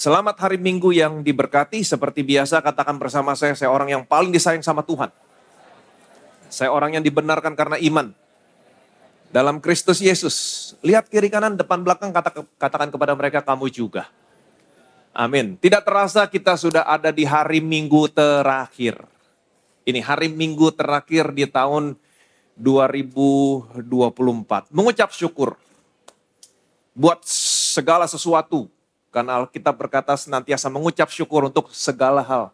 Selamat hari Minggu yang diberkati. Seperti biasa katakan bersama saya orang yang paling disayang sama Tuhan. Saya orang yang dibenarkan karena iman. Dalam Kristus Yesus. Lihat kiri kanan depan belakang katakan kepada mereka kamu juga. Amin. Tidak terasa kita sudah ada di hari Minggu terakhir. Ini hari Minggu terakhir di tahun 2024. Mengucap syukur buat segala sesuatu. Karena Alkitab berkata senantiasa mengucap syukur untuk segala hal.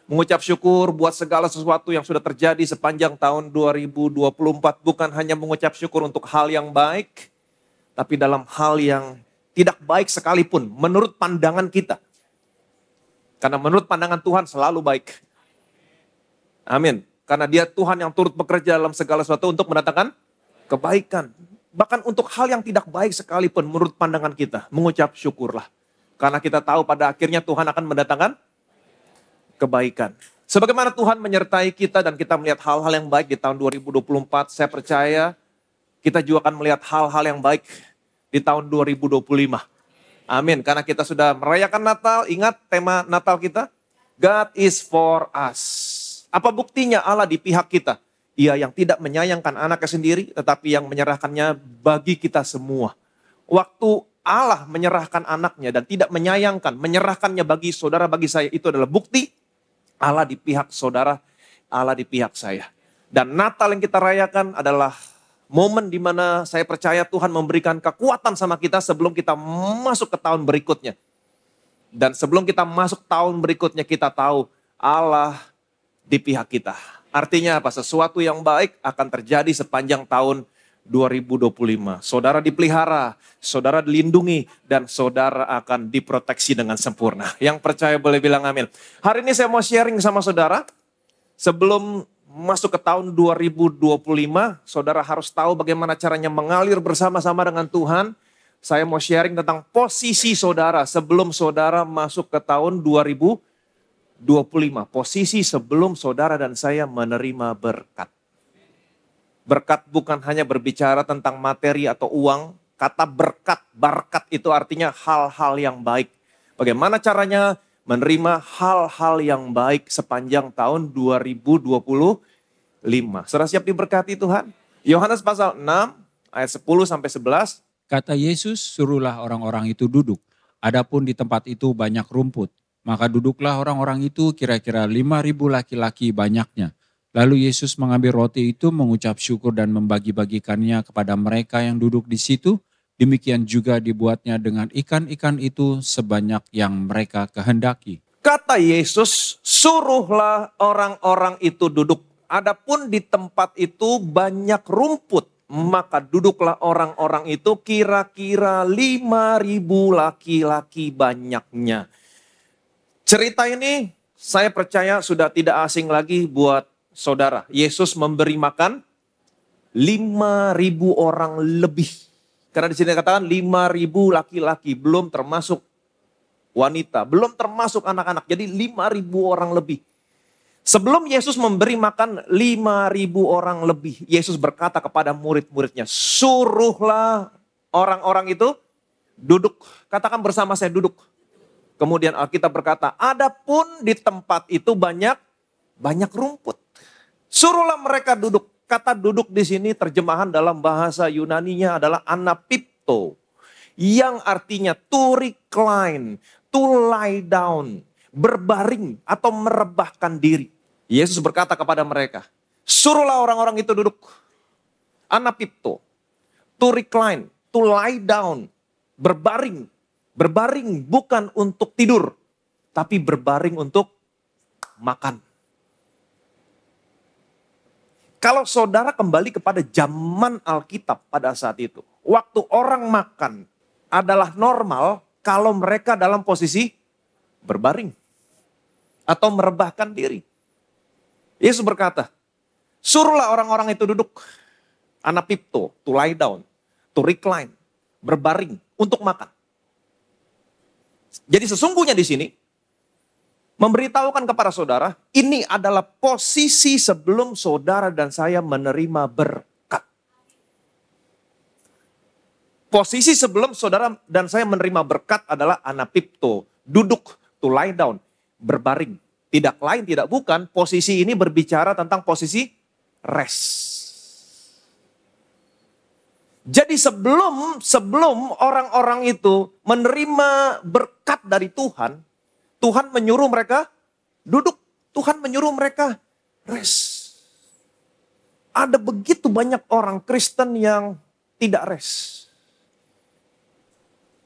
Mengucap syukur buat segala sesuatu yang sudah terjadi sepanjang tahun 2024. Bukan hanya mengucap syukur untuk hal yang baik. Tapi dalam hal yang tidak baik sekalipun menurut pandangan kita. Karena menurut pandangan Tuhan selalu baik. Amin. Karena dia Tuhan yang turut bekerja dalam segala sesuatu untuk mendatangkan kebaikan. Bahkan untuk hal yang tidak baik sekalipun menurut pandangan kita. Mengucap syukurlah. Karena kita tahu pada akhirnya Tuhan akan mendatangkan kebaikan. Sebagaimana Tuhan menyertai kita dan kita melihat hal-hal yang baik di tahun 2024. Saya percaya kita juga akan melihat hal-hal yang baik di tahun 2025. Amin. Karena kita sudah merayakan Natal. Ingat tema Natal kita? God is for us. Apa buktinya Allah di pihak kita? Ia yang tidak menyayangkan anaknya sendiri, tetapi yang menyerahkannya bagi kita semua. Waktu Allah menyerahkan anaknya dan tidak menyayangkan, menyerahkannya bagi saudara, bagi saya, itu adalah bukti Allah di pihak saudara, Allah di pihak saya. Dan Natal yang kita rayakan adalah momen di mana saya percaya Tuhan memberikan kekuatan sama kita sebelum kita masuk ke tahun berikutnya. Dan sebelum kita masuk tahun berikutnya kita tahu Allah di pihak kita. Artinya apa? Sesuatu yang baik akan terjadi sepanjang tahun 2025. Saudara dipelihara, saudara dilindungi, dan saudara akan diproteksi dengan sempurna. Yang percaya boleh bilang amin. Hari ini saya mau sharing sama saudara. Sebelum masuk ke tahun 2025, saudara harus tahu bagaimana caranya mengalir bersama-sama dengan Tuhan. Saya mau sharing tentang posisi saudara sebelum saudara masuk ke tahun 2025. Posisi sebelum saudara dan saya menerima berkat. Berkat bukan hanya berbicara tentang materi atau uang. Kata berkat, barkat itu artinya hal-hal yang baik. Bagaimana caranya menerima hal-hal yang baik sepanjang tahun 2025. Saudara siap diberkati Tuhan? Yohanes pasal 6 ayat 10 sampai 11. Kata Yesus, suruhlah orang-orang itu duduk. Adapun di tempat itu banyak rumput. Maka duduklah orang-orang itu kira-kira 5.000 laki-laki banyaknya. Lalu Yesus mengambil roti itu, mengucap syukur dan membagi-bagikannya kepada mereka yang duduk di situ. Demikian juga dibuatnya dengan ikan-ikan itu sebanyak yang mereka kehendaki. Kata Yesus, suruhlah orang-orang itu duduk. Adapun di tempat itu banyak rumput. Maka duduklah orang-orang itu kira-kira 5.000 laki-laki banyaknya. Cerita ini saya percaya sudah tidak asing lagi buat saudara. Yesus memberi makan 5.000 orang lebih. Karena di sini dikatakan 5.000 laki-laki, belum termasuk wanita, belum termasuk anak-anak. Jadi 5.000 orang lebih. Sebelum Yesus memberi makan 5.000 orang lebih, Yesus berkata kepada murid-muridnya, suruhlah orang-orang itu duduk. Katakan bersama saya, duduk. Kemudian Alkitab berkata, adapun di tempat itu banyak rumput. Suruhlah mereka duduk. Kata duduk di sini terjemahan dalam bahasa Yunaninya adalah anapipto. Yang artinya to recline, to lie down, berbaring atau merebahkan diri. Yesus berkata kepada mereka, suruhlah orang-orang itu duduk. Anapipto, to recline, to lie down, berbaring. Berbaring bukan untuk tidur, tapi berbaring untuk makan. Kalau saudara kembali kepada zaman Alkitab pada saat itu, waktu orang makan adalah normal kalau mereka dalam posisi berbaring atau merebahkan diri. Yesus berkata, suruhlah orang-orang itu duduk. Anapipto, to lie down, to recline, berbaring untuk makan. Jadi sesungguhnya di sini memberitahukan kepada saudara, ini adalah posisi sebelum saudara dan saya menerima berkat. Posisi sebelum saudara dan saya menerima berkat adalah anapipto, Duduk, to lie down, berbaring. Tidak lain, tidak bukan, posisi ini berbicara tentang posisi rest. Jadi sebelum orang-orang itu menerima berkat dari Tuhan, Tuhan menyuruh mereka duduk. Tuhan menyuruh mereka rest. Ada begitu banyak orang Kristen yang tidak rest.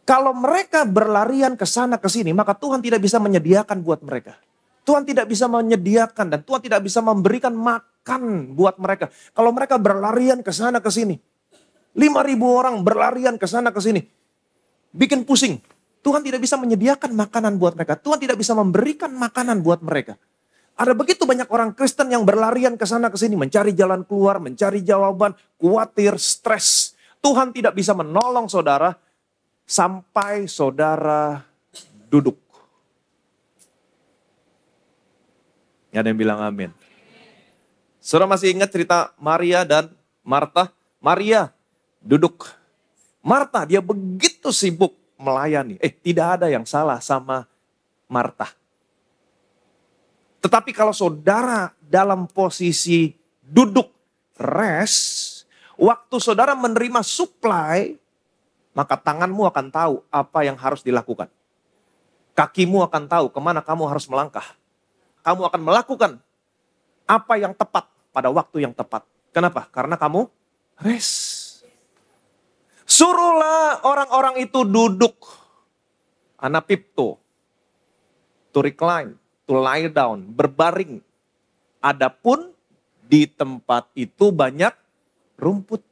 Kalau mereka berlarian ke sana ke sini, maka Tuhan tidak bisa menyediakan buat mereka. Tuhan tidak bisa menyediakan dan Tuhan tidak bisa memberikan makan buat mereka. Kalau mereka berlarian ke sana ke sini. 5.000 orang berlarian ke sana ke sini. Bikin pusing. Tuhan tidak bisa menyediakan makanan buat mereka. Tuhan tidak bisa memberikan makanan buat mereka. Ada begitu banyak orang Kristen yang berlarian ke sana ke sini. Mencari jalan keluar, mencari jawaban, khawatir, stres. Tuhan tidak bisa menolong saudara sampai saudara duduk. Ada yang bilang amin. Saudara masih ingat cerita Maria dan Marta? Maria duduk. Marta dia begitu sibuk melayani. Tidak ada yang salah sama Marta. Tetapi kalau saudara dalam posisi duduk rest, waktu saudara menerima supply, maka tanganmu akan tahu apa yang harus dilakukan. Kakimu akan tahu kemana kamu harus melangkah. Kamu akan melakukan apa yang tepat pada waktu yang tepat. Kenapa? Karena kamu rest. Suruhlah orang-orang itu duduk. Anapipto. To recline. To lie down. Berbaring. Adapun di tempat itu banyak rumput.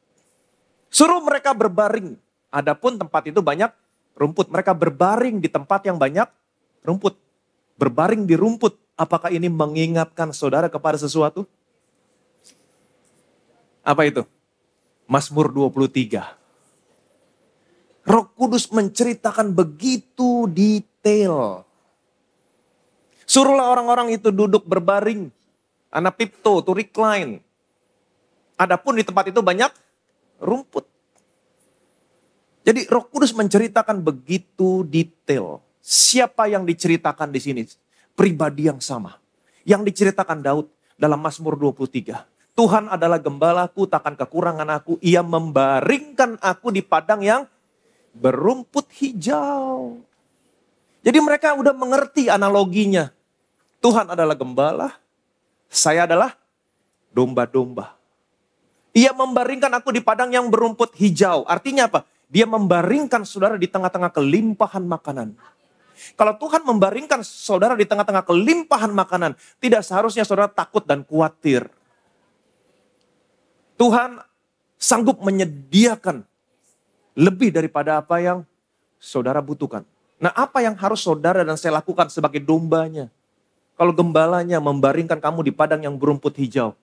Suruh mereka berbaring. Adapun tempat itu banyak rumput. Mereka berbaring di tempat yang banyak rumput. Berbaring di rumput. Apakah ini mengingatkan saudara kepada sesuatu? Apa itu? Mazmur 23. Roh Kudus menceritakan begitu detail. Suruhlah orang-orang itu duduk berbaring. Anapipto, to recline. Adapun di tempat itu banyak rumput. Jadi Roh Kudus menceritakan begitu detail. Siapa yang diceritakan di sini? Pribadi yang sama. Yang diceritakan Daud dalam Mazmur 23. Tuhan adalah gembalaku, takkan kekurangan aku. Ia membaringkan aku di padang yang berumput hijau. Jadi mereka udah mengerti analoginya. Tuhan adalah gembala, saya adalah domba-domba. Ia membaringkan aku di padang yang berumput hijau. Artinya apa? Dia membaringkan saudara di tengah-tengah kelimpahan makanan. Kalau Tuhan membaringkan saudara di tengah-tengah kelimpahan makanan, tidak seharusnya saudara takut dan khawatir. Tuhan sanggup menyediakan lebih daripada apa yang saudara butuhkan. Nah, apa yang harus saudara dan saya lakukan sebagai dombanya? Kalau gembalanya membaringkan kamu di padang yang berumput hijau.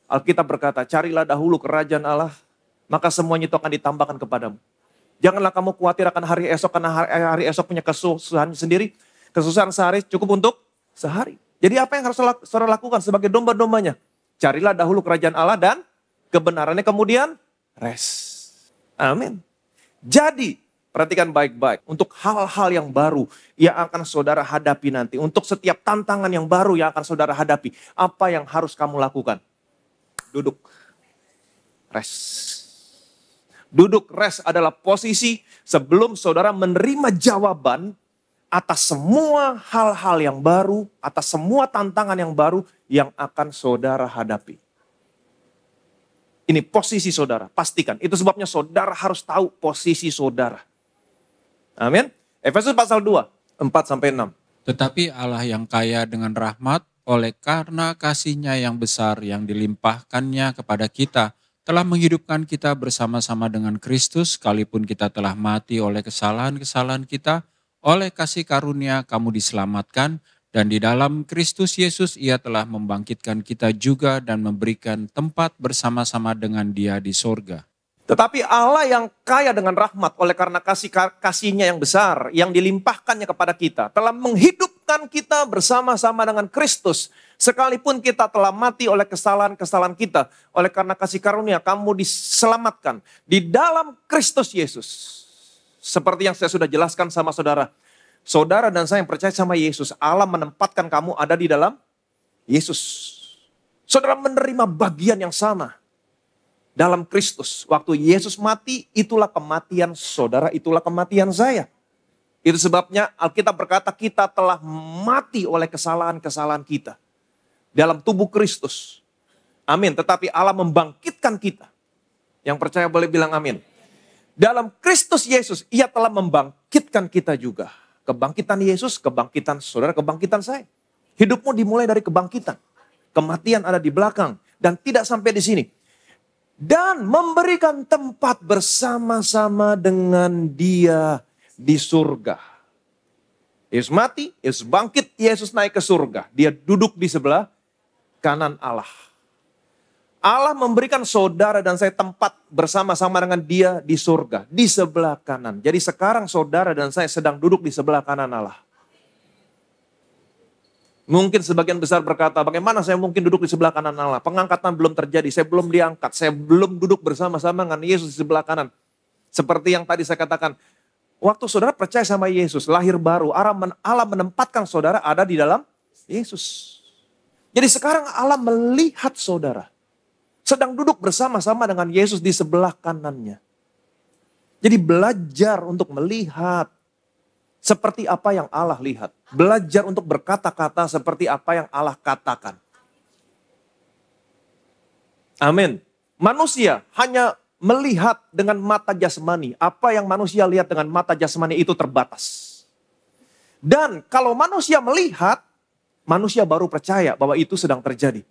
Alkitab berkata, carilah dahulu kerajaan Allah, maka semuanya itu akan ditambahkan kepadamu. Janganlah kamu khawatir akan hari esok, karena hari esok punya kesusahan sendiri. Kesusahan sehari cukup untuk sehari. Jadi apa yang harus saudara lakukan sebagai domba-dombanya? Carilah dahulu kerajaan Allah dan kebenarannya, kemudian rest. Amin. Jadi, perhatikan baik-baik. Untuk hal-hal yang baru yang akan saudara hadapi nanti. Untuk setiap tantangan yang baru yang akan saudara hadapi. Apa yang harus kamu lakukan? Duduk. Rest. Duduk rest adalah posisi sebelum saudara menerima jawaban atas semua hal-hal yang baru, atas semua tantangan yang baru yang akan saudara hadapi. Ini posisi saudara, pastikan. Itu sebabnya saudara harus tahu posisi saudara. Amin. Efesus pasal 2, 4-6. Tetapi Allah yang kaya dengan rahmat, oleh karena kasih-Nya yang besar yang dilimpahkannya kepada kita, telah menghidupkan kita bersama-sama dengan Kristus, sekalipun kita telah mati oleh kesalahan-kesalahan kita, oleh kasih karunia kamu diselamatkan, dan di dalam Kristus Yesus Ia telah membangkitkan kita juga dan memberikan tempat bersama-sama dengan Dia di sorga. Tetapi Allah yang kaya dengan rahmat oleh karena kasih-Nya yang besar, yang dilimpahkannya kepada kita, telah menghidupkan kita bersama-sama dengan Kristus. Sekalipun kita telah mati oleh kesalahan-kesalahan kita, oleh karena kasih karunia kamu diselamatkan di dalam Kristus Yesus. Seperti yang saya sudah jelaskan sama saudara, Saudara dan saya yang percaya sama Yesus, Allah menempatkan kamu ada di dalam Yesus. Saudara menerima bagian yang sama dalam Kristus. Waktu Yesus mati, itulah kematian saudara, itulah kematian saya. Itu sebabnya Alkitab berkata kita telah mati oleh kesalahan-kesalahan kita dalam tubuh Kristus. Amin. Tetapi Allah membangkitkan kita. Yang percaya boleh bilang amin. Dalam Kristus Yesus, Ia telah membangkitkan kita juga. Kebangkitan Yesus, kebangkitan saudara, kebangkitan saya. Hidupmu dimulai dari kebangkitan. Kematian ada di belakang. Dan tidak sampai di sini. Dan memberikan tempat bersama-sama dengan Dia di surga. Yesus mati, Yesus bangkit, Yesus naik ke surga. Dia duduk di sebelah kanan Allah. Allah memberikan saudara dan saya tempat bersama-sama dengan Dia di surga, di sebelah kanan. Jadi sekarang saudara dan saya sedang duduk di sebelah kanan Allah. Mungkin sebagian besar berkata, bagaimana saya mungkin duduk di sebelah kanan Allah? Pengangkatan belum terjadi, saya belum diangkat, saya belum duduk bersama-sama dengan Yesus di sebelah kanan. Seperti yang tadi saya katakan, waktu saudara percaya sama Yesus, lahir baru, Allah menempatkan saudara ada di dalam Yesus. Jadi sekarang Allah melihat saudara sedang duduk bersama-sama dengan Yesus di sebelah kanannya. Jadi belajar untuk melihat seperti apa yang Allah lihat. Belajar untuk berkata-kata seperti apa yang Allah katakan. Amin. Manusia hanya melihat dengan mata jasmani. Apa yang manusia lihat dengan mata jasmani itu terbatas. Dan kalau manusia melihat, manusia baru percaya bahwa itu sedang terjadi.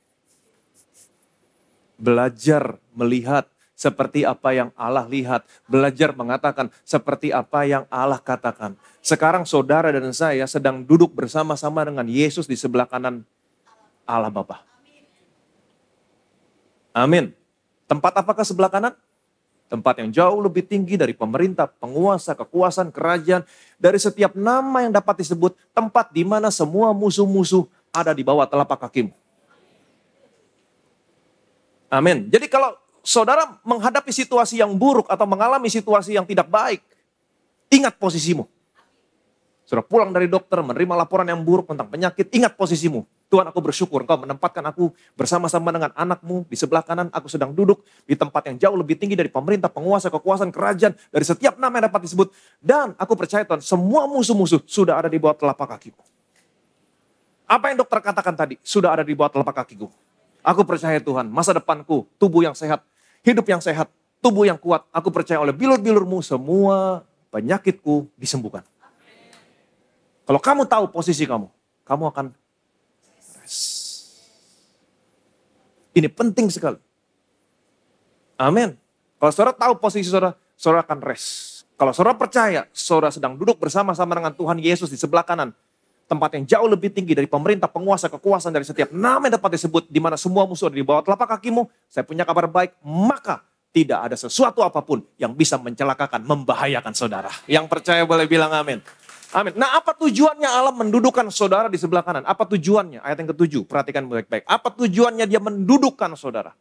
Belajar melihat seperti apa yang Allah lihat. Belajar mengatakan seperti apa yang Allah katakan. Sekarang saudara dan saya sedang duduk bersama-sama dengan Yesus di sebelah kanan Allah Bapa. Amin. Tempat apakah sebelah kanan? Tempat yang jauh lebih tinggi dari pemerintah, penguasa, kekuasaan, kerajaan. Dari setiap nama yang dapat disebut. Tempat di mana semua musuh-musuh ada di bawah telapak kakimu. Amin. Jadi kalau saudara menghadapi situasi yang buruk atau mengalami situasi yang tidak baik, ingat posisimu. Saudara pulang dari dokter, menerima laporan yang buruk tentang penyakit, ingat posisimu. Tuhan, aku bersyukur Engkau menempatkan aku bersama-sama dengan anakmu di sebelah kanan. Aku sedang duduk di tempat yang jauh lebih tinggi dari pemerintah, penguasa, kekuasaan, kerajaan. Dari setiap nama yang dapat disebut. Dan aku percaya Tuhan, semua musuh-musuh sudah ada di bawah telapak kakiku. Apa yang dokter katakan tadi, sudah ada di bawah telapak kakiku. Aku percaya Tuhan, masa depanku, tubuh yang sehat, hidup yang sehat, tubuh yang kuat. Aku percaya oleh bilur-bilurmu semua penyakitku disembuhkan. Kalau kamu tahu posisi kamu akan rest. Ini penting sekali. Amin. Kalau saudara tahu posisi saudara, saudara akan rest. Kalau saudara percaya, saudara sedang duduk bersama-sama dengan Tuhan Yesus di sebelah kanan. Tempat yang jauh lebih tinggi dari pemerintah, penguasa, kekuasaan, dari setiap nama yang dapat disebut, di mana semua musuh ada di bawah telapak kakimu, saya punya kabar baik, maka tidak ada sesuatu apapun yang bisa mencelakakan, membahayakan saudara. Yang percaya boleh bilang amin. Amin. Nah, apa tujuannya Allah mendudukkan saudara di sebelah kanan? Apa tujuannya? Ayat yang ke-7, perhatikan baik-baik. Apa tujuannya dia mendudukkan saudara?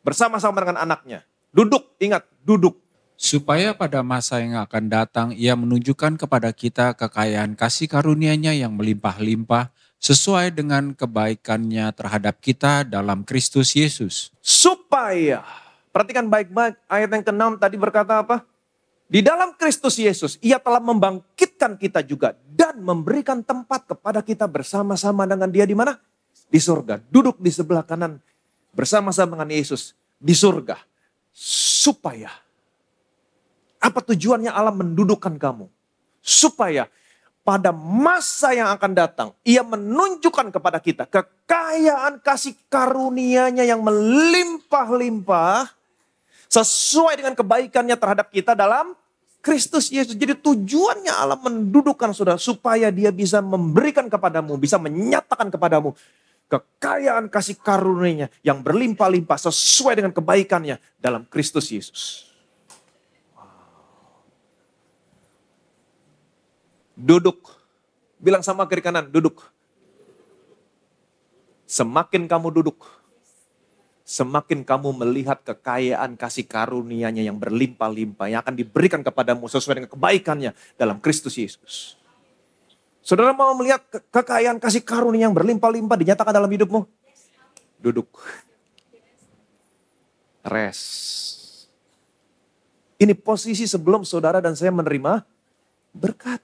Bersama-sama dengan anaknya. Duduk, ingat, duduk. Supaya pada masa yang akan datang ia menunjukkan kepada kita kekayaan kasih karunia-Nya yang melimpah-limpah sesuai dengan kebaikannya terhadap kita dalam Kristus Yesus. Supaya, perhatikan baik-baik, ayat yang ke-6 tadi berkata apa? Di dalam Kristus Yesus ia telah membangkitkan kita juga dan memberikan tempat kepada kita bersama-sama dengan Dia di mana? Di surga. Duduk di sebelah kanan bersama-sama dengan Yesus di surga. Supaya, apa tujuannya Allah mendudukkan kamu? Supaya pada masa yang akan datang, Ia menunjukkan kepada kita kekayaan kasih karunia-Nya yang melimpah-limpah sesuai dengan kebaikannya terhadap kita dalam Kristus Yesus. Jadi tujuannya Allah mendudukkan saudara supaya Dia bisa memberikan kepadamu, bisa menyatakan kepadamu kekayaan kasih karunia-Nya yang berlimpah-limpah sesuai dengan kebaikannya dalam Kristus Yesus. Duduk. Bilang sama kiri kanan, duduk. Semakin kamu duduk, semakin kamu melihat kekayaan kasih karunia-Nya yang berlimpah-limpah, yang akan diberikan kepadamu sesuai dengan kebaikannya dalam Kristus Yesus. Saudara mau melihat kekayaan kasih karunia yang berlimpah-limpah dinyatakan dalam hidupmu? Duduk. Rest. Ini posisi sebelum saudara dan saya menerima berkat.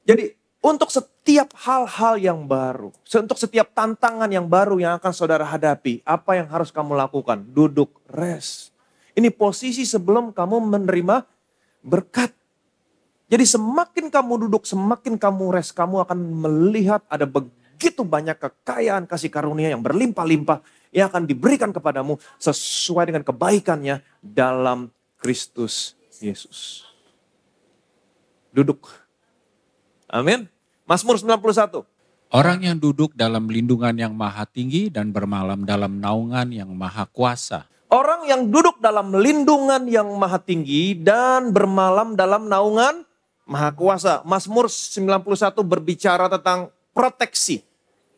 Jadi untuk setiap hal-hal yang baru, untuk setiap tantangan yang baru yang akan saudara hadapi, apa yang harus kamu lakukan? Duduk, rest. Ini posisi sebelum kamu menerima berkat. Jadi semakin kamu duduk, semakin kamu rest, kamu akan melihat ada begitu banyak kekayaan kasih karunia yang berlimpah-limpah yang akan diberikan kepadamu sesuai dengan kebaikannya dalam Kristus Yesus. Duduk. Amin. Mazmur 91. Orang yang duduk dalam lindungan yang maha tinggi dan bermalam dalam naungan yang maha kuasa. Orang yang duduk dalam lindungan yang maha tinggi dan bermalam dalam naungan maha kuasa. Mazmur 91 berbicara tentang proteksi,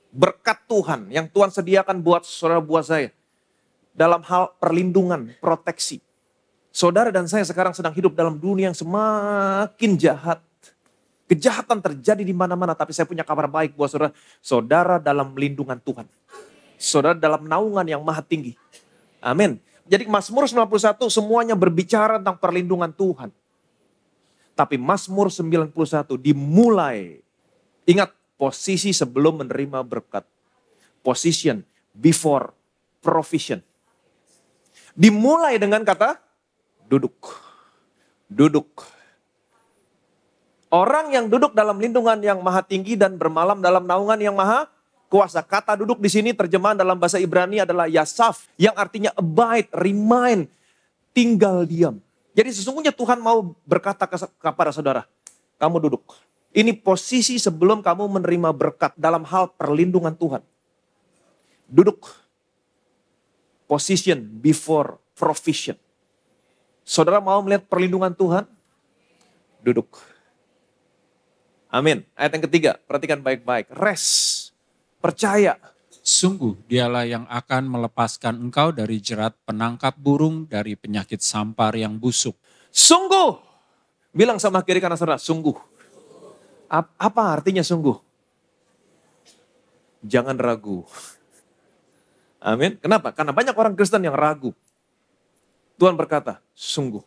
berkat Tuhan yang Tuhan sediakan buat saudara, buat saya. Dalam hal perlindungan, proteksi. Saudara dan saya sekarang sedang hidup dalam dunia yang semakin jahat. Kejahatan terjadi di mana-mana, tapi saya punya kabar baik buat saudara. Saudara dalam lindungan Tuhan. Saudara dalam naungan yang maha tinggi. Amin. Jadi Mazmur 91 semuanya berbicara tentang perlindungan Tuhan. Tapi Mazmur 91 dimulai. Ingat, posisi sebelum menerima berkat. Position before provision. Dimulai dengan kata duduk. Duduk. Orang yang duduk dalam lindungan yang maha tinggi dan bermalam dalam naungan yang maha kuasa. Kata duduk di sini terjemahan dalam bahasa Ibrani adalah yasaf. Yang artinya abide, remain, tinggal diam. Jadi sesungguhnya Tuhan mau berkata kepada saudara, kamu duduk. Ini posisi sebelum kamu menerima berkat dalam hal perlindungan Tuhan. Duduk. Position before provision. Saudara mau melihat perlindungan Tuhan? Duduk. Amin. Ayat yang ketiga, perhatikan baik-baik. Rest, percaya. Sungguh dialah yang akan melepaskan engkau dari jerat penangkap burung, dari penyakit sampar yang busuk. Sungguh. Bilang sama kiri kanan saudara, sungguh. Apa artinya sungguh? Jangan ragu. Amin. Kenapa? Karena banyak orang Kristen yang ragu. Tuhan berkata, sungguh.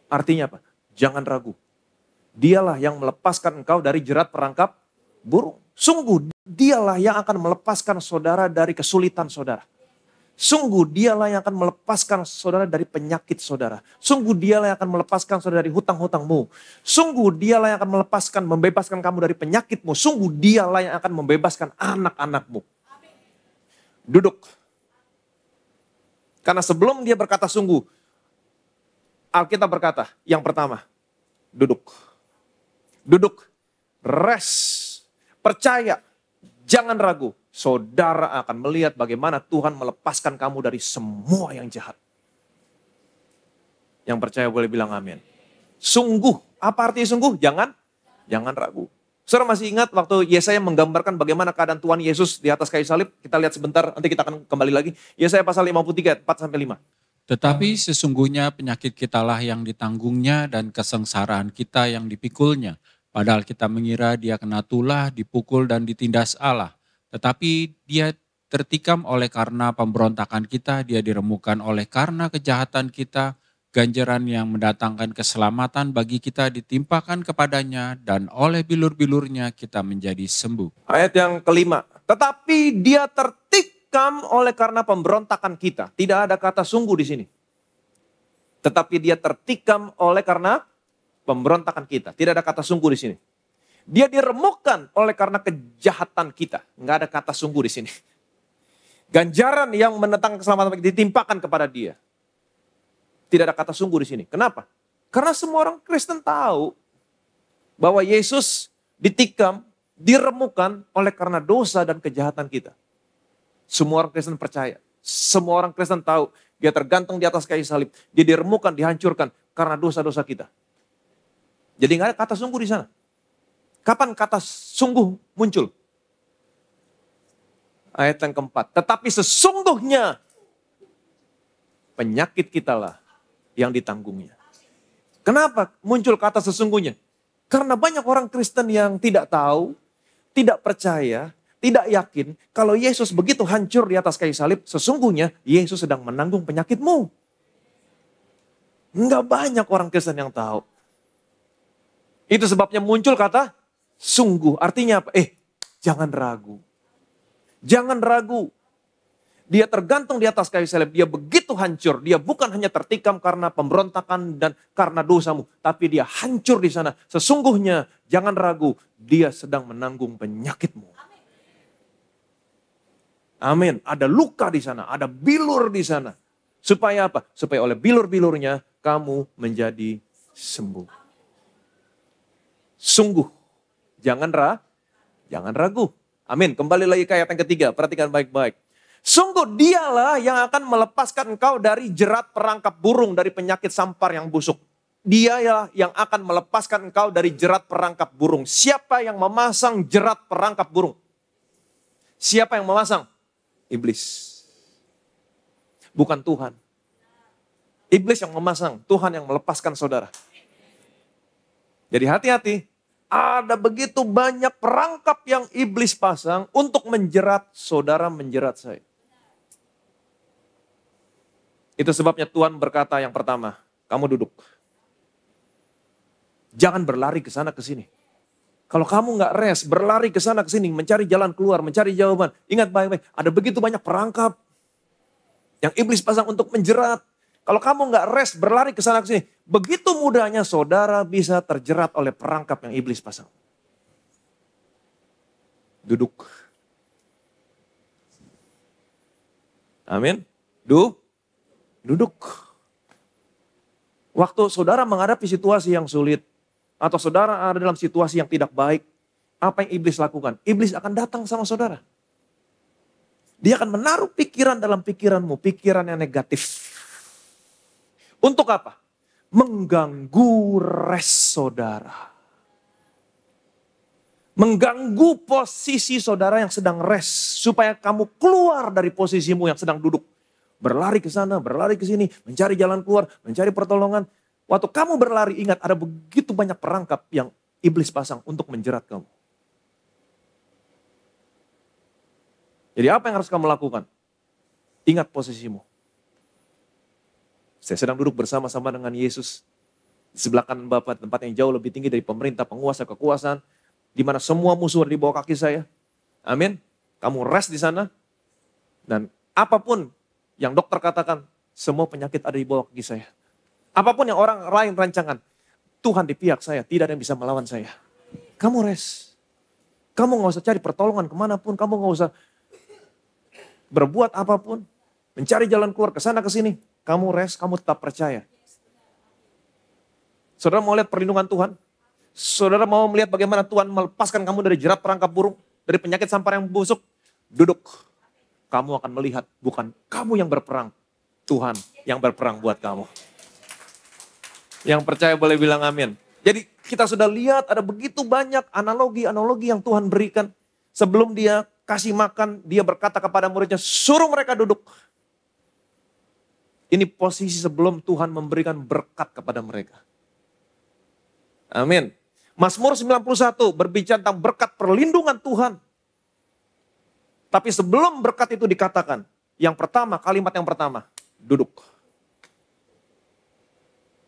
Artinya apa? Jangan ragu. Dialah yang melepaskan engkau dari jerat perangkap burung. Sungguh dialah yang akan melepaskan saudara dari kesulitan saudara. Sungguh dialah yang akan melepaskan saudara dari penyakit saudara. Sungguh dialah yang akan melepaskan saudara dari hutang-hutangmu. Sungguh dialah yang akan membebaskan kamu dari penyakitmu. Sungguh dialah yang akan membebaskan anak-anakmu. Duduk. Karena sebelum dia berkata sungguh, Alkitab berkata, yang pertama, duduk. Duduk, rest, percaya, jangan ragu. Saudara akan melihat bagaimana Tuhan melepaskan kamu dari semua yang jahat. Yang percaya boleh bilang amin. Sungguh, apa artinya sungguh? Jangan ragu. Saudara masih ingat waktu Yesaya menggambarkan bagaimana keadaan Tuhan Yesus di atas kayu salib? Kita lihat sebentar, nanti kita akan kembali lagi. Yesaya pasal 53, 4-5. Tetapi sesungguhnya penyakit kitalah yang ditanggungnya dan kesengsaraan kita yang dipikulnya. Padahal kita mengira dia kena tulah, dipukul dan ditindas Allah. Tetapi dia tertikam oleh karena pemberontakan kita, dia diremukan oleh karena kejahatan kita, ganjaran yang mendatangkan keselamatan bagi kita ditimpakan kepadanya, dan oleh bilur-bilurnya kita menjadi sembuh. Ayat yang kelima, tetapi dia tertikam oleh karena pemberontakan kita. Tidak ada kata sungguh di sini. Tetapi dia tertikam oleh karena pemberontakan kita. Tidak ada kata sungguh di sini. Dia diremukkan oleh karena kejahatan kita. Enggak ada kata sungguh di sini. Ganjaran yang mendatangkan keselamatan ditimpakan kepada dia. Tidak ada kata sungguh di sini. Kenapa? Karena semua orang Kristen tahu bahwa Yesus ditikam, diremukkan oleh karena dosa dan kejahatan kita. Semua orang Kristen percaya. Semua orang Kristen tahu dia tergantung di atas kayu salib. Dia diremukkan, dihancurkan karena dosa-dosa kita. Jadi nggak ada kata sungguh di sana. Kapan kata sungguh muncul? Ayat yang keempat. Tetapi sesungguhnya penyakit kita lah yang ditanggungnya. Kenapa muncul kata sesungguhnya? Karena banyak orang Kristen yang tidak tahu, tidak percaya, tidak yakin kalau Yesus begitu hancur di atas kayu salib, sesungguhnya Yesus sedang menanggung penyakitmu. Enggak banyak orang Kristen yang tahu. Itu sebabnya muncul kata sungguh. Artinya apa? Jangan ragu. Jangan ragu. Dia tergantung di atas kayu salib. Dia begitu hancur. Dia bukan hanya tertikam karena pemberontakan dan karena dosamu. Tapi dia hancur di sana. Sesungguhnya jangan ragu. Dia sedang menanggung penyakitmu. Amin. Ada luka di sana. Ada bilur di sana. Supaya apa? Supaya oleh bilur-bilurnya kamu menjadi sembuh. Sungguh. Jangan ragu. Amin. Kembali lagi ke ayat yang ketiga. Perhatikan baik-baik. Sungguh dialah yang akan melepaskan engkau dari jerat perangkap burung, dari penyakit sampar yang busuk. Dialah yang akan melepaskan engkau dari jerat perangkap burung. Siapa yang memasang jerat perangkap burung? Siapa yang memasang? Iblis. Bukan Tuhan. Iblis yang memasang, Tuhan yang melepaskan saudara. Jadi hati-hati. Ada begitu banyak perangkap yang iblis pasang untuk menjerat saudara, menjerat saya. Itu sebabnya Tuhan berkata yang pertama, kamu duduk. Jangan berlari ke sana ke sini. Kalau kamu nggak rest, berlari ke sana ke sini, mencari jalan keluar, mencari jawaban. Ingat baik-baik, ada begitu banyak perangkap yang iblis pasang untuk menjerat. Kalau kamu nggak rest, berlari ke sana ke sini, begitu mudahnya saudara bisa terjerat oleh perangkap yang iblis pasang. Duduk. Amin. Duduk. Waktu saudara menghadapi situasi yang sulit, atau saudara ada dalam situasi yang tidak baik, apa yang iblis lakukan? Iblis akan datang sama saudara. Dia akan menaruh pikiran dalam pikiranmu, pikiran yang negatif. Untuk apa? Mengganggu rest saudara. Mengganggu posisi saudara yang sedang rest. Supaya kamu keluar dari posisimu yang sedang duduk. Berlari ke sana, berlari ke sini, mencari jalan keluar, mencari pertolongan. Waktu kamu berlari, ingat ada begitu banyak perangkap yang iblis pasang untuk menjerat kamu. Jadi apa yang harus kamu lakukan? Ingat posisimu. Saya sedang duduk bersama-sama dengan Yesus. Di sebelah kanan Bapa, tempat yang jauh lebih tinggi dari pemerintah, penguasa, kekuasaan. Di mana semua musuh ada di bawah kaki saya. Amin. Kamu rest di sana. Dan apapun yang dokter katakan, semua penyakit ada di bawah kaki saya. Apapun yang orang lain rancangan, Tuhan di pihak saya, tidak ada yang bisa melawan saya. Kamu rest. Kamu gak usah cari pertolongan kemanapun, kamu gak usah berbuat apapun. Mencari jalan keluar ke sana ke sini. Kamu rest, kamu tetap percaya. Saudara mau lihat perlindungan Tuhan? Saudara mau melihat bagaimana Tuhan melepaskan kamu dari jerat perangkap burung, dari penyakit sampar yang busuk? Duduk. Kamu akan melihat, bukan kamu yang berperang. Tuhan yang berperang buat kamu. Yang percaya boleh bilang amin. Jadi kita sudah lihat ada begitu banyak analogi-analogi yang Tuhan berikan. Sebelum dia kasih makan, dia berkata kepada muridnya, suruh mereka duduk. Ini posisi sebelum Tuhan memberikan berkat kepada mereka. Amin. Mazmur 91 berbicara tentang berkat perlindungan Tuhan. Tapi sebelum berkat itu dikatakan, yang pertama, kalimat yang pertama, duduk.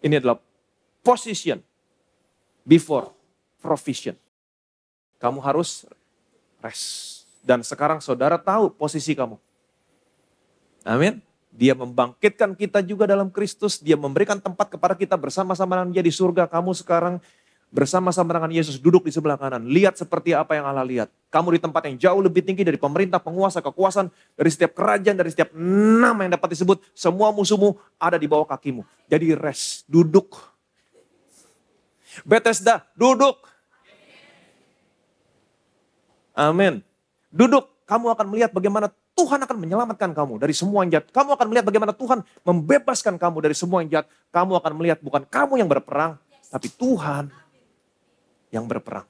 Ini adalah position before provision. Kamu harus rest. Dan sekarang saudara tahu posisi kamu. Amin. Dia membangkitkan kita juga dalam Kristus. Dia memberikan tempat kepada kita bersama-sama dengan dia di surga. Kamu sekarang bersama-sama dengan Yesus duduk di sebelah kanan. Lihat seperti apa yang Allah lihat. Kamu di tempat yang jauh lebih tinggi dari pemerintah, penguasa, kekuasaan. Dari setiap kerajaan, dari setiap nama yang dapat disebut. Semua musuhmu ada di bawah kakimu. Jadi rest, duduk. Bethesda, duduk. Amin. Duduk. Kamu akan melihat bagaimana Tuhan akan menyelamatkan kamu dari semua yang jahat. Kamu akan melihat bagaimana Tuhan membebaskan kamu dari semua yang jahat. Kamu akan melihat bukan kamu yang berperang, tapi Tuhan yang berperang.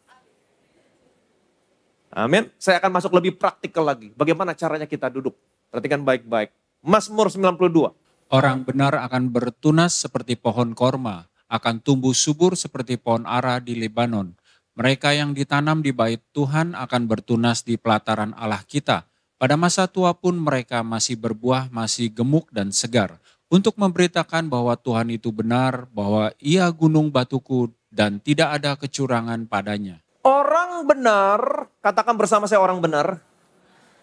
Amin. Saya akan masuk lebih praktikal lagi. Bagaimana caranya kita duduk. Perhatikan baik-baik. Mazmur 92. Orang benar akan bertunas seperti pohon korma, akan tumbuh subur seperti pohon ara di Lebanon. Mereka yang ditanam di bait Tuhan akan bertunas di pelataran Allah kita. Pada masa tua pun mereka masih berbuah, masih gemuk dan segar. Untuk memberitakan bahwa Tuhan itu benar, bahwa Ia gunung batuku dan tidak ada kecurangan padanya. Orang benar, katakan bersama saya orang benar,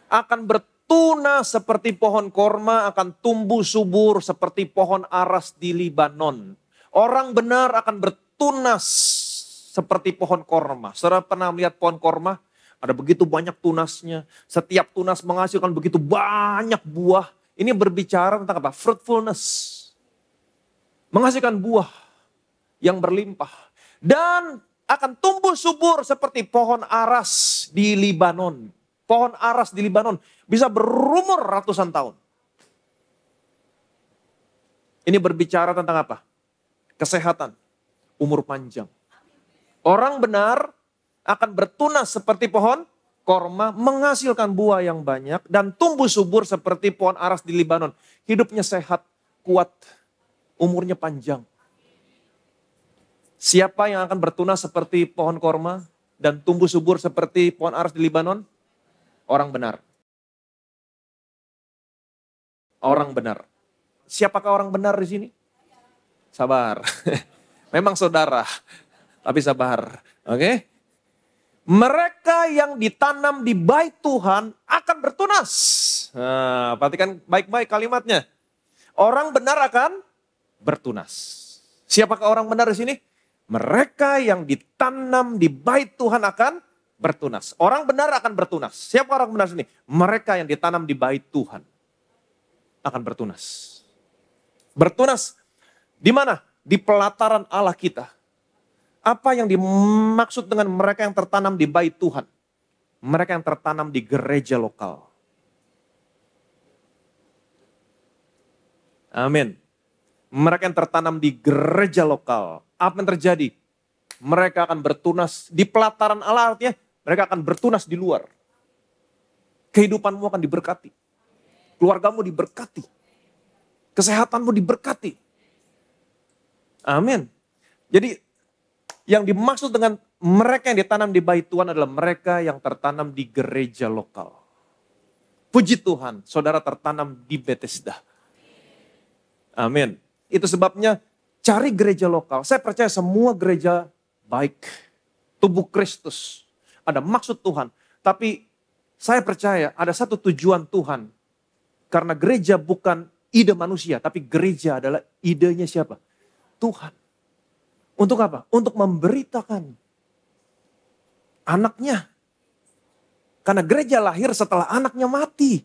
akan bertunas seperti pohon korma, akan tumbuh subur seperti pohon aras di Libanon. Orang benar akan bertunas seperti pohon korma. Saudara pernah melihat pohon korma? Ada begitu banyak tunasnya. Setiap tunas menghasilkan begitu banyak buah. Ini berbicara tentang apa? Fruitfulness. Menghasilkan buah yang berlimpah. Dan akan tumbuh subur seperti pohon aras di Libanon. Pohon aras di Libanon bisa berumur ratusan tahun. Ini berbicara tentang apa? Kesehatan, umur panjang. Orang benar akan bertunas seperti pohon korma, menghasilkan buah yang banyak dan tumbuh subur seperti pohon aras di Libanon. Hidupnya sehat, kuat, umurnya panjang. Siapa yang akan bertunas seperti pohon korma dan tumbuh subur seperti pohon aras di Libanon? Orang benar. Orang benar. Siapakah orang benar di sini? Sabar. Memang saudara, tapi sabar. Oke? Mereka yang ditanam di bait Tuhan akan bertunas. Nah, perhatikan baik-baik kalimatnya. Orang benar akan bertunas. Siapakah orang benar di sini? Mereka yang ditanam di bait Tuhan akan bertunas. Orang benar akan bertunas. Siapa orang benar di sini? Mereka yang ditanam di bait Tuhan akan bertunas. Bertunas di mana? Di pelataran Allah kita. Apa yang dimaksud dengan mereka yang tertanam di bait Tuhan? Mereka yang tertanam di gereja lokal. Amin. Mereka yang tertanam di gereja lokal. Apa yang terjadi? Mereka akan bertunas di pelataran Allah, artinya mereka akan bertunas di luar. Kehidupanmu akan diberkati. Keluargamu diberkati. Kesehatanmu diberkati. Amin. Jadi yang dimaksud dengan mereka yang ditanam di bait Tuhan adalah mereka yang tertanam di gereja lokal. Puji Tuhan, saudara tertanam di Bethesda. Amin. Itu sebabnya cari gereja lokal. Saya percaya semua gereja baik. Tubuh Kristus. Ada maksud Tuhan. Tapi saya percaya ada satu tujuan Tuhan. Karena gereja bukan ide manusia. Tapi gereja adalah idenya siapa? Tuhan. Untuk apa? Untuk memberitakan anaknya. Karena gereja lahir setelah anaknya mati.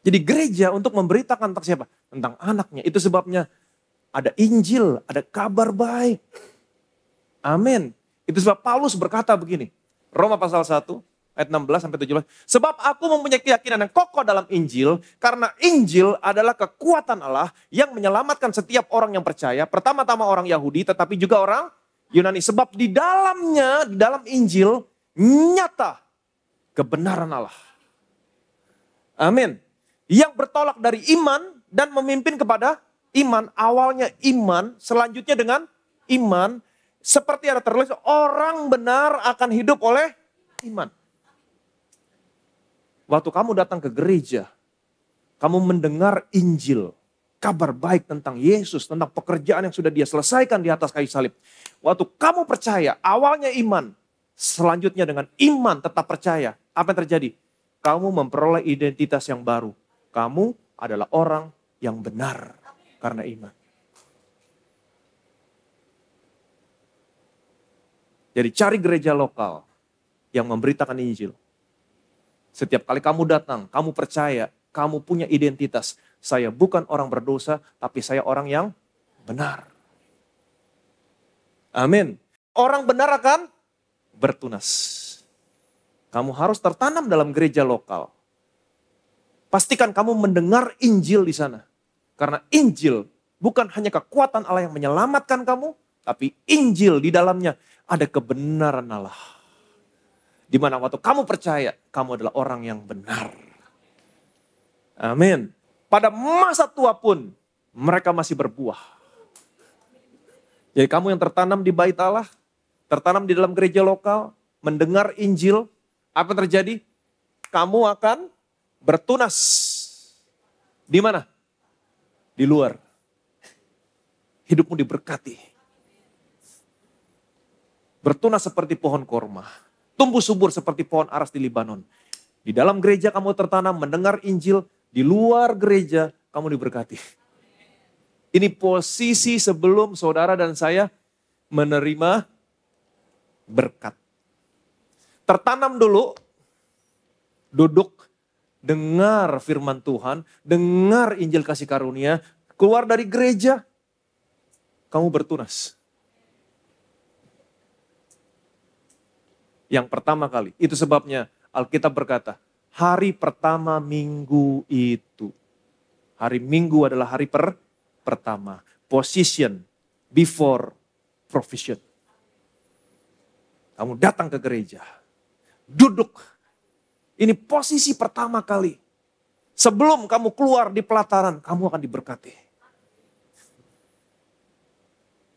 Jadi gereja untuk memberitakan tentang siapa? Tentang anaknya. Itu sebabnya ada Injil, ada kabar baik. Amin. Itu sebab Paulus berkata begini. Roma pasal 1 ayat 16 sampai 17. Sebab aku mempunyai keyakinan yang kokoh dalam Injil. Karena Injil adalah kekuatan Allah yang menyelamatkan setiap orang yang percaya. Pertama-tama orang Yahudi tetapi juga orang Yunani. Sebab di dalamnya, di dalam Injil nyata kebenaran Allah. Amin. Yang bertolak dari iman dan memimpin kepada iman. Awalnya iman, selanjutnya dengan iman. Seperti ada tertulis, orang benar akan hidup oleh iman. Waktu kamu datang ke gereja, kamu mendengar Injil, kabar baik tentang Yesus, tentang pekerjaan yang sudah dia selesaikan di atas kayu salib. Waktu kamu percaya, awalnya iman, selanjutnya dengan iman tetap percaya. Apa yang terjadi? Kamu memperoleh identitas yang baru. Kamu adalah orang yang benar karena iman. Jadi cari gereja lokal yang memberitakan Injil. Setiap kali kamu datang, kamu percaya, kamu punya identitas. Saya bukan orang berdosa, tapi saya orang yang benar. Amin. Orang benar akan bertunas. Kamu harus tertanam dalam gereja lokal. Pastikan kamu mendengar Injil di sana. Karena Injil bukan hanya kekuatan Allah yang menyelamatkan kamu, tapi Injil di dalamnya ada kebenaran Allah. Di mana waktu kamu percaya, kamu adalah orang yang benar. Amin. Pada masa tua pun, mereka masih berbuah. Jadi kamu yang tertanam di bait Allah, tertanam di dalam gereja lokal, mendengar Injil, apa yang terjadi? Kamu akan bertunas. Di mana? Di luar. Hidupmu diberkati. Bertunas seperti pohon korma. Tumbuh subur seperti pohon aras di Libanon. Di dalam gereja kamu tertanam, mendengar Injil. Di luar gereja kamu diberkati. Ini posisi sebelum saudara dan saya menerima berkat. Tertanam dulu, duduk, dengar firman Tuhan, dengar Injil kasih karunia, keluar dari gereja, kamu bertunas. Yang pertama kali, itu sebabnya Alkitab berkata, hari pertama minggu itu. Hari Minggu adalah hari pertama. Position before provision. Kamu datang ke gereja. Duduk. Ini posisi pertama kali. Sebelum kamu keluar di pelataran, kamu akan diberkati.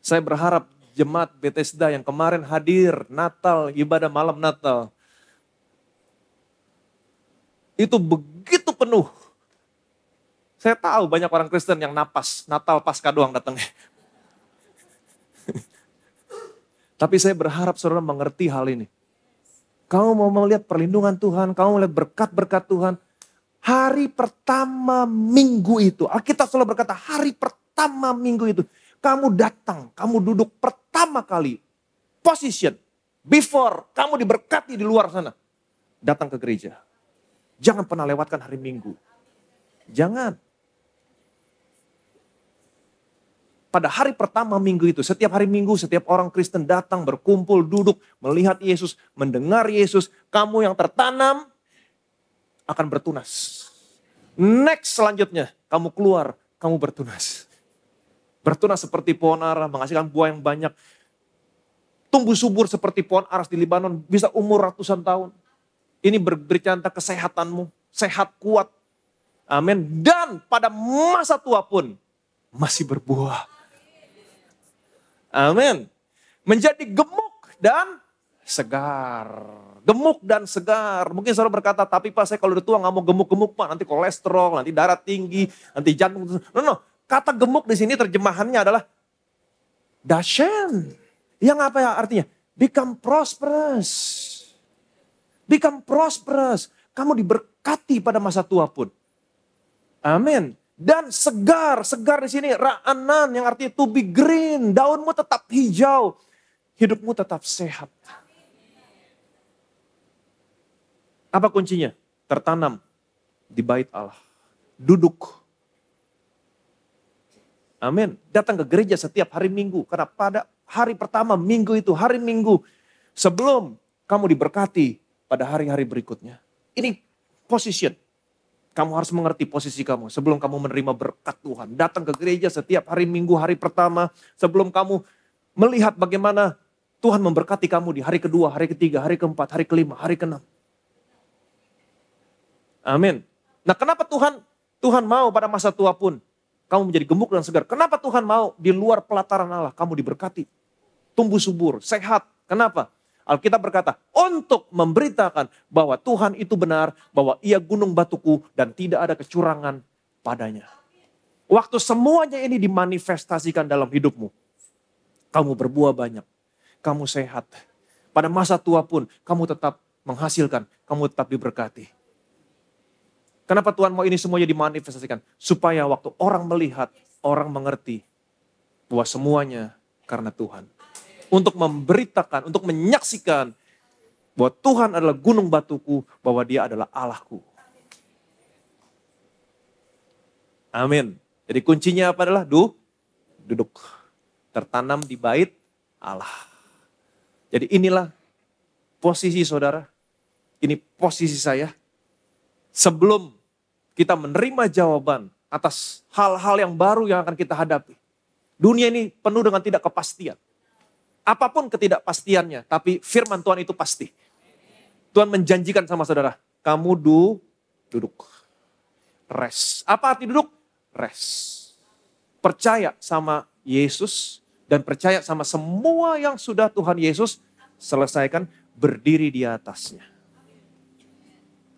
Saya berharap jemaat Bethesda yang kemarin hadir Natal, ibadah malam Natal. Itu begitu penuh. Saya tahu banyak orang Kristen yang napas, Natal pasca doang datangnya. Tapi saya berharap saudara mengerti hal ini. Kamu mau melihat perlindungan Tuhan, kamu melihat berkat-berkat Tuhan. Hari pertama minggu itu, Alkitab selalu berkata hari pertama minggu itu. Kamu datang, kamu duduk pertama kali. Position, before kamu diberkati di luar sana. Datang ke gereja. Jangan pernah lewatkan hari Minggu. Jangan. Pada hari pertama minggu itu, setiap hari Minggu, setiap orang Kristen datang, berkumpul, duduk, melihat Yesus, mendengar Yesus. Kamu yang tertanam akan bertunas. Next selanjutnya, kamu keluar, kamu bertunas. Bertunas seperti pohon ara, menghasilkan buah yang banyak. Tumbuh subur seperti pohon aras di Libanon, bisa umur ratusan tahun. Ini bercerita kesehatanmu, sehat, kuat. Amin. Dan pada masa tua pun masih berbuah. Amin. Menjadi gemuk dan segar. Gemuk dan segar. Mungkin saudara berkata, tapi Pak saya kalau udah tua gak mau gemuk-gemuk Pak. Nanti kolesterol, nanti darah tinggi, nanti jantung. No. Kata gemuk di sini terjemahannya adalah dashen. Yang apa ya artinya? Become prosperous. Become prosperous. Kamu diberkati pada masa tua pun. Amin. Dan segar, segar di sini ra'anan yang artinya to be green. Daunmu tetap hijau, hidupmu tetap sehat. Apa kuncinya? Tertanam di bait Allah. Duduk. Amin. Datang ke gereja setiap hari Minggu. Karena pada hari pertama Minggu itu, hari Minggu sebelum kamu diberkati pada hari-hari berikutnya. Ini position. Kamu harus mengerti posisi kamu sebelum kamu menerima berkat Tuhan. Datang ke gereja setiap hari Minggu, hari pertama. Sebelum kamu melihat bagaimana Tuhan memberkati kamu di hari kedua, hari ketiga, hari keempat, hari kelima, hari keenam. Amin. Nah kenapa Tuhan mau pada masa tua pun kamu menjadi gemuk dan segar. Kenapa Tuhan mau di luar pelataran Allah kamu diberkati. Tumbuh subur, sehat. Kenapa? Alkitab berkata, untuk memberitakan bahwa Tuhan itu benar, bahwa ia gunung batuku dan tidak ada kecurangan padanya. Waktu semuanya ini dimanifestasikan dalam hidupmu, kamu berbuah banyak, kamu sehat. Pada masa tua pun kamu tetap menghasilkan, kamu tetap diberkati. Kenapa Tuhan mau ini semuanya dimanifestasikan? Supaya waktu orang melihat, orang mengerti bahwa semuanya karena Tuhan. Untuk memberitakan, untuk menyaksikan bahwa Tuhan adalah gunung batuku, bahwa dia adalah Allahku. Amin. Jadi kuncinya apa adalah duduk. Tertanam di bait Allah. Jadi inilah posisi saudara. Ini posisi saya. Sebelum kita menerima jawaban atas hal-hal yang baru yang akan kita hadapi. Dunia ini penuh dengan tidak kepastian. Apapun ketidakpastiannya, tapi firman Tuhan itu pasti. Tuhan menjanjikan sama saudara, kamu duduk. Rest. Apa arti duduk? Rest. Percaya sama Yesus dan percaya sama semua yang sudah Tuhan Yesus selesaikan, berdiri di atasnya.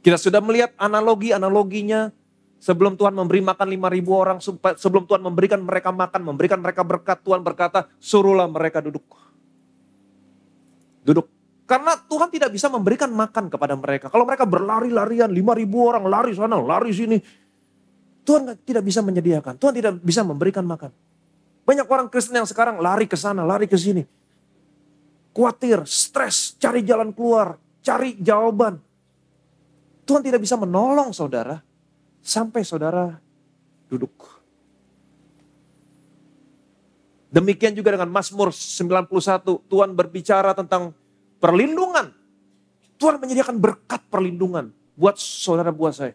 Kita sudah melihat analoginya sebelum Tuhan memberi makan 5.000 orang, sebelum Tuhan memberikan mereka makan, memberikan mereka berkat, Tuhan berkata, suruhlah mereka duduk. Duduk. Karena Tuhan tidak bisa memberikan makan kepada mereka. Kalau mereka berlari-larian, 5.000 orang lari sana, lari sini. Tuhan tidak bisa menyediakan, Tuhan tidak bisa memberikan makan. Banyak orang Kristen yang sekarang lari ke sana, lari ke sini. Khawatir, stres, cari jalan keluar, cari jawaban. Tuhan tidak bisa menolong saudara sampai saudara duduk. Demikian juga dengan Mazmur 91, Tuhan berbicara tentang perlindungan. Tuhan menyediakan berkat perlindunnan buat saudara, buat saya.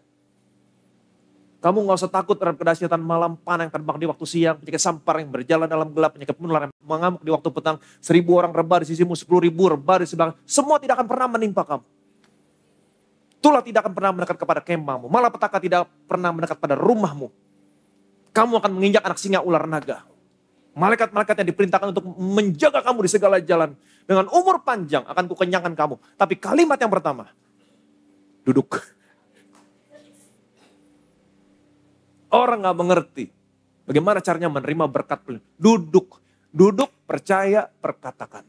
Kamu gak usah takut terhadap kedahsyatan malam, panah yang terbang di waktu siang, penyakit sampar yang berjalan dalam gelap, penyakit menular yang mengamuk di waktu petang, 1.000 orang rebah di sisimu, 10.000 rebah di sebelah. Semua tidak akan pernah menimpa kamu. Tulah tidak akan pernah mendekat kepada kemahmu, malapetaka tidak pernah mendekat pada rumahmu. Kamu akan menginjak anak singa ular naga. Malaikat-malaikat yang diperintahkan untuk menjaga kamu di segala jalan. Dengan umur panjang akan kukenyangkan kamu. Tapi kalimat yang pertama, duduk. Orang gak mengerti bagaimana caranya menerima berkat. Duduk, duduk, percaya, perkatakan.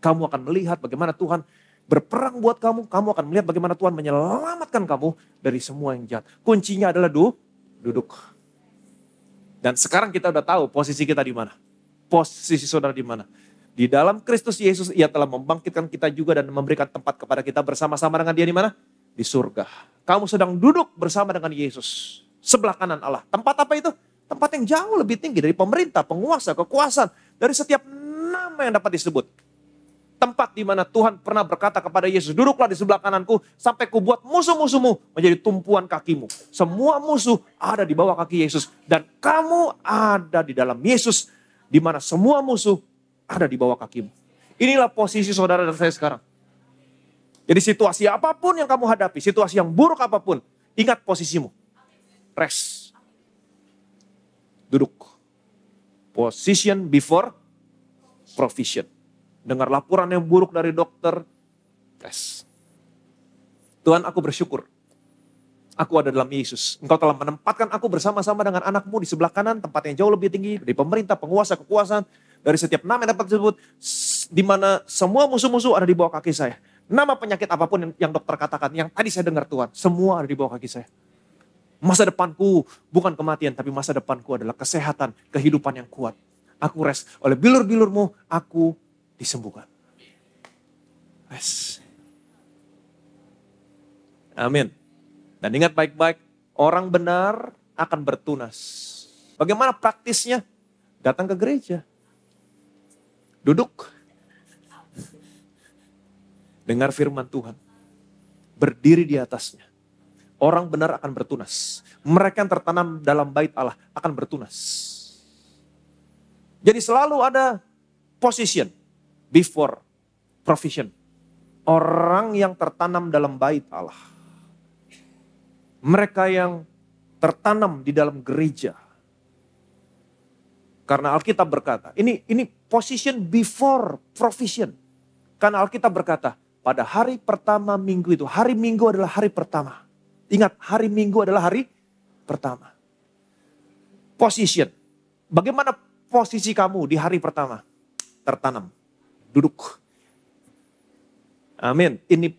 Kamu akan melihat bagaimana Tuhan berperang buat kamu. Kamu akan melihat bagaimana Tuhan menyelamatkan kamu dari semua yang jahat. Kuncinya adalah duduk. Dan sekarang kita udah tahu posisi kita di mana. Posisi saudara di mana. Di dalam Kristus Yesus, Ia telah membangkitkan kita juga dan memberikan tempat kepada kita bersama-sama dengan Dia di mana? Di surga. Kamu sedang duduk bersama dengan Yesus. Sebelah kanan Allah. Tempat apa itu? Tempat yang jauh lebih tinggi dari pemerintah, penguasa, kekuasaan. Dari setiap nama yang dapat disebut. Tempat di mana Tuhan pernah berkata kepada Yesus, duduklah di sebelah kananku sampai kubuat musuh-musuhmu menjadi tumpuan kakimu. Semua musuh ada di bawah kaki Yesus. Dan kamu ada di dalam Yesus, di mana semua musuh ada di bawah kakimu. Inilah posisi saudara dan saya sekarang. Jadi situasi apapun yang kamu hadapi, situasi yang buruk apapun, ingat posisimu. Rest. Duduk. Position before provision. Dengar laporan yang buruk dari dokter. Rest. Tuhan, aku bersyukur. Aku ada dalam Yesus. Engkau telah menempatkan aku bersama-sama dengan anakmu di sebelah kanan. Tempat yang jauh lebih tinggi. Dari pemerintah, penguasa, kekuasaan. Dari setiap nama yang dapat disebut. Di mana semua musuh-musuh ada di bawah kaki saya. Nama penyakit apapun yang dokter katakan. Yang tadi saya dengar Tuhan. Semua ada di bawah kaki saya. Masa depanku bukan kematian, tapi masa depanku adalah kesehatan, kehidupan yang kuat. Aku rest. Oleh bilur-bilurmu, aku disembuhkan. Rest. Amin. Dan ingat baik-baik, orang benar akan bertunas. Bagaimana praktisnya? Datang ke gereja. Duduk. Dengar firman Tuhan. Berdiri di atasnya. Orang benar akan bertunas. Mereka yang tertanam dalam bait Allah akan bertunas. Jadi selalu ada position before provision. Orang yang tertanam dalam bait Allah. Mereka yang tertanam di dalam gereja. Karena Alkitab berkata, ini position before provision. Karena Alkitab berkata, pada hari pertama minggu itu, hari Minggu adalah hari pertama. Ingat, hari Minggu adalah hari pertama. Position. Bagaimana posisi kamu di hari pertama? Tertanam. Duduk. Amin. Ini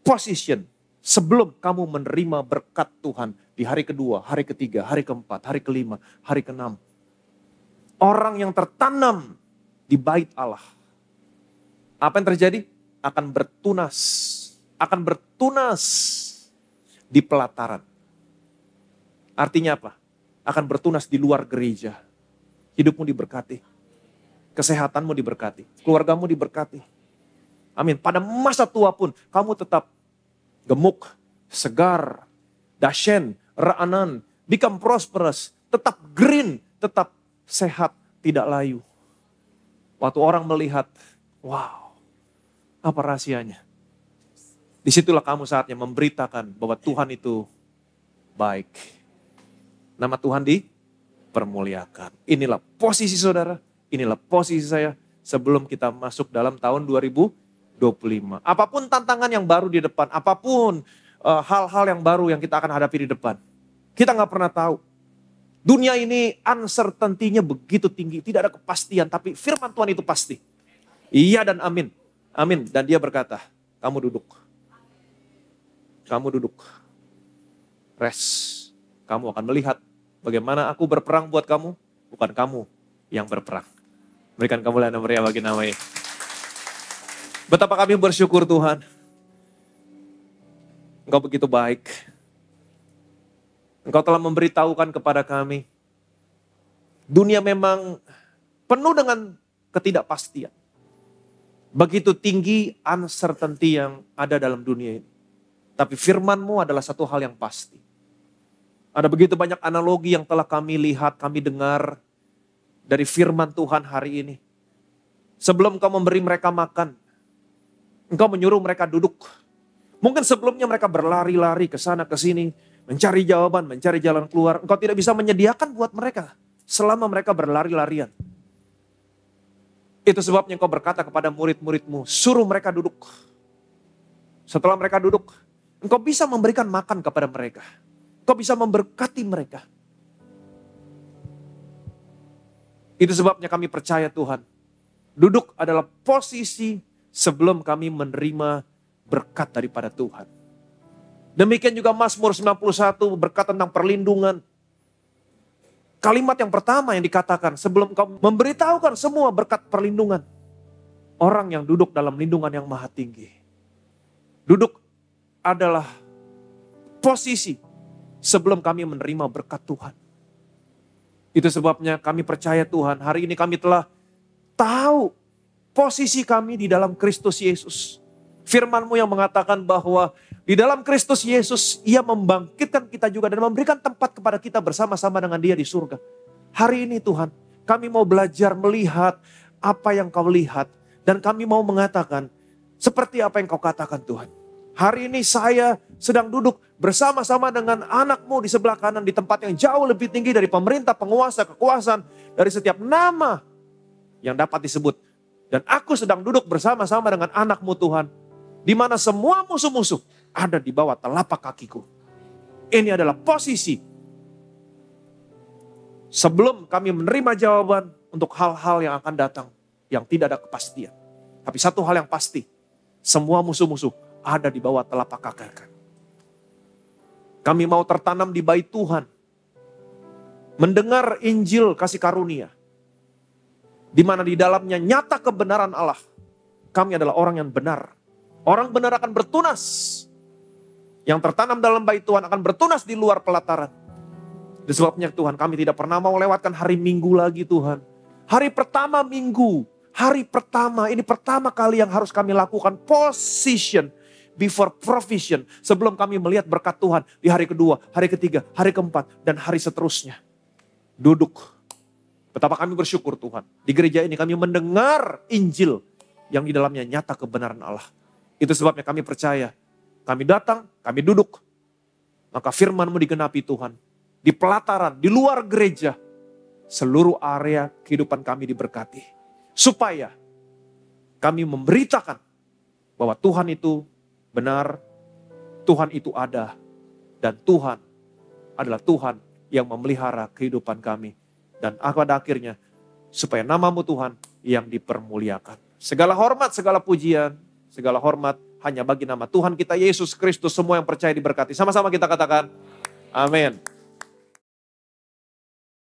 position. Sebelum kamu menerima berkat Tuhan di hari kedua, hari ketiga, hari keempat, hari kelima, hari keenam. Orang yang tertanam di bait Allah. Apa yang terjadi? Akan bertunas. Akan bertunas di pelataran. Artinya apa? Akan bertunas di luar gereja. Hidupmu diberkati. Kesehatanmu diberkati. Keluargamu diberkati. Amin. Pada masa tua pun kamu tetap gemuk, segar, dashen, ra'anan, become prosperous, tetap green, tetap sehat, tidak layu. Waktu orang melihat, wow, apa rahasianya? Disitulah kamu saatnya memberitakan bahwa Tuhan itu baik. Nama Tuhan dipermuliakan. Inilah posisi saudara. inilah posisi saya sebelum kita masuk dalam tahun 2025. Apapun tantangan yang baru di depan, apapun hal-hal yang baru yang kita akan hadapi di depan. Kita nggak pernah tahu. Dunia ini uncertainty-nya begitu tinggi, tidak ada kepastian, tapi firman Tuhan itu pasti. Iya dan amin. Amin. Dan dia berkata, kamu duduk. Kamu duduk. Rest. Kamu akan melihat bagaimana aku berperang buat kamu, bukan kamu yang berperang. Berikan kemuliaan dan meriah bagi namanya. Betapa kami bersyukur Tuhan. Engkau begitu baik. Engkau telah memberitahukan kepada kami. Dunia memang penuh dengan ketidakpastian. Begitu tinggi uncertainty yang ada dalam dunia ini. Tapi firman-Mu adalah satu hal yang pasti. Ada begitu banyak analogi yang telah kami lihat, kami dengar dari firman Tuhan hari ini. Sebelum Engkau memberi mereka makan, Engkau menyuruh mereka duduk. Mungkin sebelumnya mereka berlari-lari ke sana ke sini, mencari jawaban, mencari jalan keluar. Engkau tidak bisa menyediakan buat mereka selama mereka berlari-larian. Itu sebabnya Engkau berkata kepada murid-murid-Mu, suruh mereka duduk. Setelah mereka duduk, Engkau bisa memberikan makan kepada mereka. Engkau bisa memberkati mereka. Itu sebabnya kami percaya Tuhan. Duduk adalah posisi sebelum kami menerima berkat daripada Tuhan. Demikian juga Mazmur 91 berkata tentang perlindungan. Kalimat yang pertama yang dikatakan sebelum kau memberitahukan semua berkat perlindungan. Orang yang duduk dalam lindungan yang maha tinggi. Duduk adalah posisi sebelum kami menerima berkat Tuhan. Itu sebabnya kami percaya Tuhan, hari ini kami telah tahu posisi kami di dalam Kristus Yesus. Firman-Mu yang mengatakan bahwa di dalam Kristus Yesus, Ia membangkitkan kita juga dan memberikan tempat kepada kita bersama-sama dengan Dia di surga. Hari ini Tuhan, kami mau belajar melihat apa yang Kau lihat. Dan kami mau mengatakan seperti apa yang Kau katakan Tuhan. Hari ini saya sedang duduk bersama-sama dengan anak-Mu di sebelah kanan di tempat yang jauh lebih tinggi dari pemerintah, penguasa, kekuasaan, dari setiap nama yang dapat disebut. Dan aku sedang duduk bersama-sama dengan anak-Mu Tuhan. Di mana semua musuh-musuh ada di bawah telapak kakiku. Ini adalah posisi sebelum kami menerima jawaban untuk hal-hal yang akan datang yang tidak ada kepastian. Tapi satu hal yang pasti, semua musuh-musuh ada di bawah telapak kaki. Kami mau tertanam di bait Tuhan, mendengar Injil kasih karunia, di mana di dalamnya nyata kebenaran Allah. Kami adalah orang yang benar. Orang benar akan bertunas. Yang tertanam dalam bait Tuhan akan bertunas di luar pelataran. Sebabnya Tuhan, kami tidak pernah mau lewatkan hari Minggu lagi Tuhan. Hari pertama Minggu, hari pertama, ini pertama kali yang harus kami lakukan position before provision. Sebelum kami melihat berkat Tuhan di hari kedua, hari ketiga, hari keempat, dan hari seterusnya. Duduk. Betapa kami bersyukur Tuhan. Di gereja ini kami mendengar Injil yang di dalamnya nyata kebenaran Allah. Itu sebabnya kami percaya. Kami datang, kami duduk. Maka firman-Mu digenapi Tuhan. Di pelataran, di luar gereja. Seluruh area kehidupan kami diberkati. Supaya kami memberitakan bahwa Tuhan itu benar. Tuhan itu ada. Dan Tuhan adalah Tuhan yang memelihara kehidupan kami. Dan pada akhirnya supaya nama-Mu Tuhan yang dipermuliakan. Segala hormat, segala pujian, segala hormat hanya bagi nama Tuhan kita Yesus Kristus. Semua yang percaya diberkati. Sama-sama kita katakan, amin.